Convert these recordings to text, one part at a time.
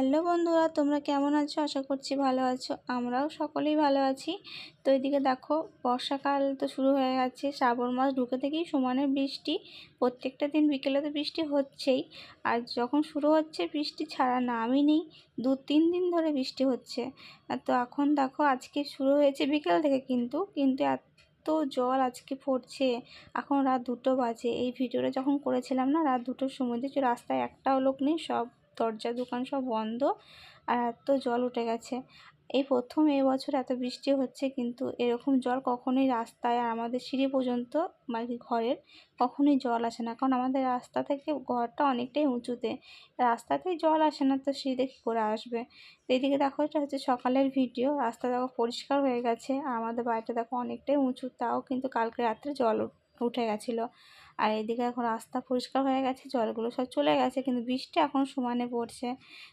Hello বন্ধুরা, তোমরা কেমন আছো? আশা করছি ভালো আছো। আমরাও সকলেই ভালো আছি। তো এদিকে দেখো, বর্ষাকাল তো শুরু হয়ে গেছে। শ্রাবণ মাস ঢুকে থেকেই সমানে বৃষ্টি। প্রত্যেকটা দিন বিকেলে তো বৃষ্টি হচ্ছেই। আর যখন শুরু হচ্ছে বৃষ্টি ছাড়া নামই নেই। 2-3 দিন ধরে বৃষ্টি হচ্ছে। তো এখন দেখো, আজকে শুরু হয়েছে বিকেল থেকে, কিন্তু এত জল আজকে পড়ছে। এখন রাত 2টো বাজে। এই ভিডিওটা যখন করেছিলাম না, রাত 2টোর সময় দেখছি রাস্তায় একটাও লোক নেই, সব দরজা দোকান সব বন্ধ। আর এত জল উঠে গেছে। এই প্রথম এবছর এত বৃষ্টি হচ্ছে, কিন্তু এরকম জল কখনোই রাস্তায় আর আমাদের সিঁড়ি পর্যন্ত, মানে ঘরের, কখনোই জল আসে না। কারণ আমাদের রাস্তা থেকে ঘরটা অনেকটাই উঁচুতে, রাস্তাতেই জল আসে না, তো সিঁড়িতে কী করে আসবে? তো এদিকে দেখো, এটা হচ্ছে সকালের ভিডিও। রাস্তা দেখো পরিষ্কার হয়ে গেছে। আর আমাদের বাড়িটা দেখো অনেকটাই উঁচু, তাও কিন্তু কালকে রাত্রে জল উঠে গেছিলো। আর এদিকে এখন রাস্তা পরিষ্কার হয়ে গেছে, জলগুলো সব চলে গেছে, কিন্তু বৃষ্টি এখন সমানে পড়ছে।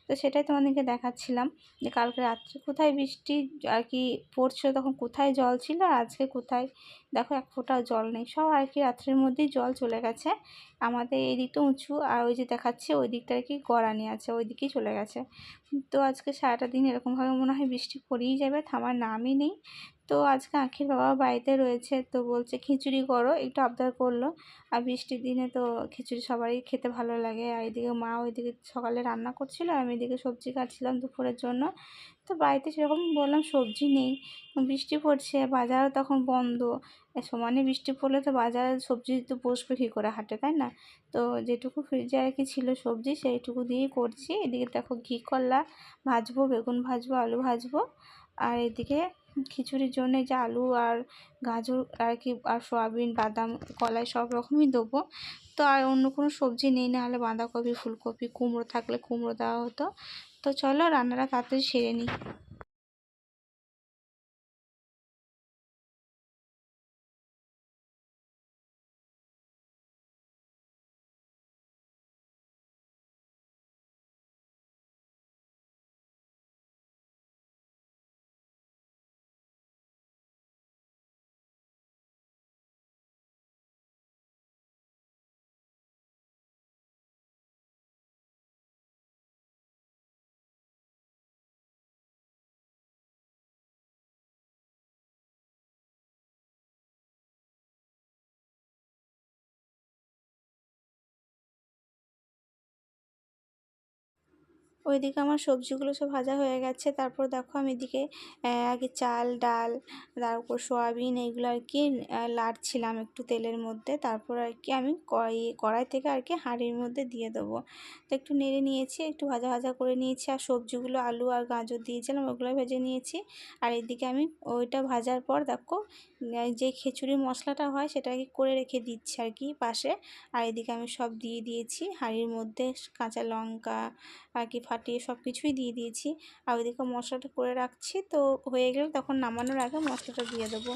তো সেটাই তোমাদেরকে দেখাচ্ছিলাম যে কালকে রাত্রে কোথায় বৃষ্টি আর কি পড়ছিল, তখন কোথায় জল ছিল, আর আজকে কোথায় দেখো এক ফোঁটাও জল নেই। সব আর কি রাত্রের মধ্যেই জল চলে গেছে। আমাদের এই দিকটা উঁচু, আর ওই যে দেখাচ্ছে ওই দিকটা আর কি গড়ানি আছে, ওই দিকেই চলে গেছে। তো আজকে সারাটা দিন এরকমভাবে মনে হয় বৃষ্টি পড়েই যাবে, থামার নামই নেই। তো আজকে আখির বাবা বাড়িতে রয়েছে, তো বলছে খিচুড়ি করো, একটু আবদার করলো। আর বৃষ্টির দিনে তো খিচুড়ি সবারই খেতে ভালো লাগে। আর এদিকে মা ওইদিকে সকালে রান্না করছিল, আর আমি এদিকে সবজি কাটছিলাম দুপুরের জন্য। তো বাড়িতে সেরকম বললাম সবজি নেই, বৃষ্টি পড়ছে, বাজারও তখন বন্ধ। সমানে বৃষ্টি পড়লে তো বাজারে সবজি তো বসবে কী করে হাটে, তাই না? তো যেটুকু ফ্রিজে আর কি ছিল সবজি, সেইটুকু দিয়েই করছি। এদিকে দেখো ঘি করলা ভাজবো, বেগুন ভাজবো, আলু ভাজবো। আর এদিকে খিচুড়ির জন্য যে আলু আর গাজর আর কি, আর সয়াবিন, বাদাম, কলাই সব রকমই দেবো। তো আর অন্য কোনো সবজি নেই, না হলে বাঁধাকপি, ফুলকপি, কুমড়ো থাকলে কুমড়ো দেওয়া হতো। তো চলো রান্নাটা তাড়াতাড়ি সেরে নিই। ওইদিকে আমার সবজিগুলো সব ভাজা হয়ে গেছে। তারপর দেখো আমি এদিকে আগে চাল ডাল, তারপর সয়াবিন, এইগুলো আর কি লাড়ছিলাম একটু তেলের মধ্যে। তারপর আর কি আমি কড়াই থেকে আর কি হাঁড়ির মধ্যে দিয়ে দেবো। তো একটু নেড়ে নিয়েছি, একটু ভাজা ভাজা করে নিয়েছি। আর সবজিগুলো আলু আর গাজর দিয়েছিলাম, ওগুলো ভেজে নিয়েছি। আর এদিকে আমি ওইটা ভাজার পর দেখো যে খিচুড়ির মশলাটা হয় সেটা কি করে রেখে দিচ্ছি আর কি পাশে। আর এদিকে আমি সব দিয়ে দিয়েছি হাঁড়ির মধ্যে, কাঁচা লঙ্কা আর কি ফাটিয়ে সব কিছুই দিয়ে দিয়েছি। আর ওইদিকে মশলাটা করে রাখছি, তো হয়ে গেলে তখন নামানোর আগে মশলাটা দিয়ে দেবো।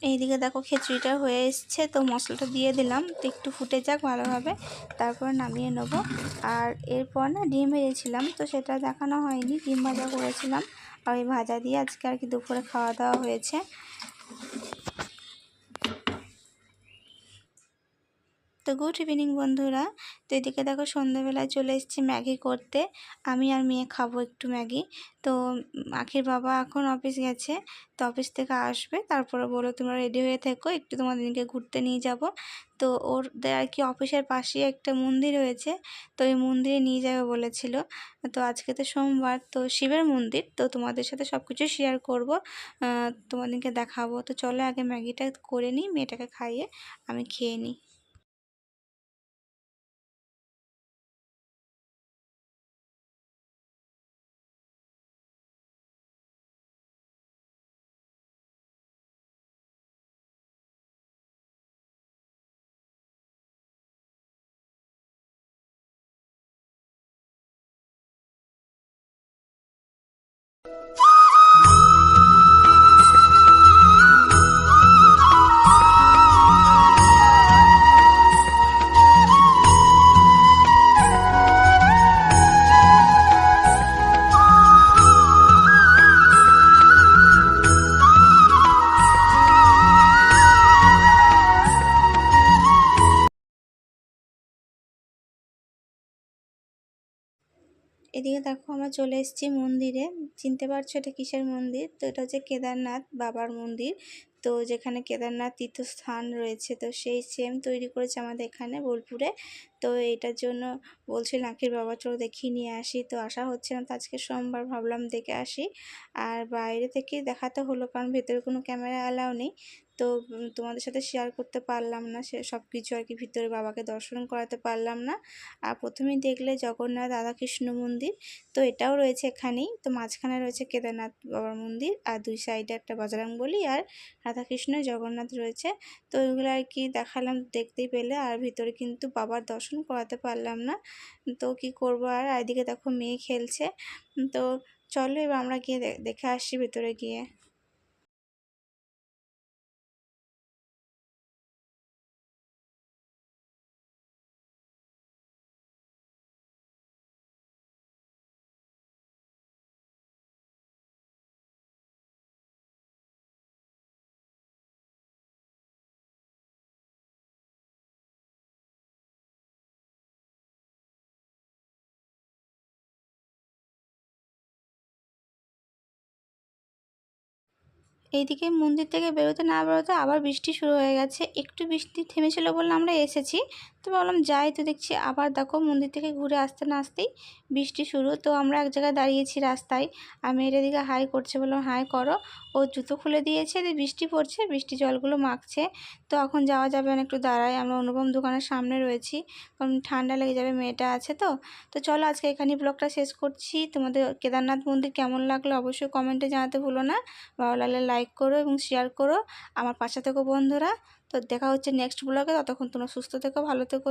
এইদিকে দেখো খিচুড়িটা হয়ে এসছে, তো মশলাটা দিয়ে দিলাম, তো একটু ফুটে যাক ভালোভাবে, তারপরে নামিয়ে নেবো। আর এরপর না ডিম ভেজেছিলাম, তো সেটা দেখানো হয়নি। ডিম ভাজা করেছিলাম, আর ওই ভাজা দিয়ে আজকে আর কি দুপুরে খাওয়া দাওয়া হয়েছে। তো গুড ইভিনিং বন্ধুরা। তো এদিকে দেখো সন্ধ্যাবেলায় চলে এসেছি ম্যাগি করতে। আমি আর মেয়ে খাবো একটু ম্যাগি। তো আখির বাবা এখন অফিস গেছে, তো অফিস থেকে আসবে, তারপরে বলো তোমরা রেডি হয়ে থেকো, একটু তোমাদেরকে ঘুরতে নিয়ে যাব। তো ওদের আর কি অফিসের পাশেই একটা মন্দির রয়েছে, তো এই মন্দিরে নিয়ে যাবে বলেছিল। তো আজকে তো সোমবার, তো শিবের মন্দির, তো তোমাদের সাথে সব কিছু শেয়ার করবো, তোমাদেরকে দেখাবো। তো চলো আগে ম্যাগিটা করে নিই, মেয়েটাকে খাইয়ে আমি খেয়ে নিই। এদিকে দেখো আমরা চলে এসেছি মন্দিরে। চিনতে পারছো এটা কিসের মন্দির? তো এটা হচ্ছে কেদারনাথ বাবার মন্দির। তো যেখানে কেদারনাথ তীর্থস্থান রয়েছে, তো সেই সেম তৈরি করেছে আমাদের এখানে বোলপুরে। তো এইটার জন্য বলছিল নাকির বাবা চলো দেখিয়ে নিয়ে আসি, তো আসা হচ্ছে না, তো আজকে সোমবার ভাবলাম দেখে আসি। আর বাইরে থেকে দেখাতে হলো কারণ ভেতরে কোনো ক্যামেরা অ্যালাউ নেই। তো তোমাদের সাথে শেয়ার করতে পারলাম না সে সব কিছু আর কি, ভিতরে বাবাকে দর্শন করাতে পারলাম না। আর প্রথমেই দেখলে জগন্নাথ রাধাকৃষ্ণ মন্দির, তো এটাও রয়েছে এখানেই। তো মাঝখানে রয়েছে কেদারনাথ বাবার মন্দির, আর দুই সাইডে একটা বজরংবলী আর রাধাকৃষ্ণ জগন্নাথ রয়েছে। তো ওইগুলো আর কি দেখালাম, দেখতেই পেলে। আর ভিতরে কিন্তু বাবার দর্শন করাতে পারলাম না, তো কি করব। আর এদিকে দেখো মেয়ে খেলছে। তো চলো এবার আমরা গিয়ে দেখে আসছি ভেতরে গিয়ে। এইদিকে মন্দির থেকে বেরোতে না বেরোতে আবার বৃষ্টি শুরু হয়ে গেছে। একটু বৃষ্টি থেমেছিল বলে আমরা এসেছি, তো ভাবলাম যাই, তো দেখছি আবার দেখো মন্দির থেকে ঘুরে আসতে না আসতেই বৃষ্টি শুরু। তো আমরা এক জায়গায় দাঁড়িয়েছি রাস্তায়, আর মেয়ের এদিকে হাই করছে, বললাম হাই করো। ও জুতো খুলে দিয়েছে, দিয়ে বৃষ্টি পড়ছে, বৃষ্টি জলগুলো মাখছে। তো এখন যাওয়া যাবে না, একটু দাঁড়াই। আমরা অনুপম দোকানের সামনে রয়েছি, কারণ ঠান্ডা লেগে যাবে, মেয়েটা আছে তো। তো চলো আজকে এখানেই ব্লগটা শেষ করছি। তোমাদের কেদারনাথ মন্দির কেমন লাগলো অবশ্যই কমেন্টে জানাতে ভুলো না। ভালো লাগলে লাইক করো এবং শেয়ার করো, আমার পাশে থেকো বন্ধুরা। তো দেখা হচ্ছে নেক্সট ব্লগে, ততক্ষণ তোমরা সুস্থ থেকো, ভালো থেকো।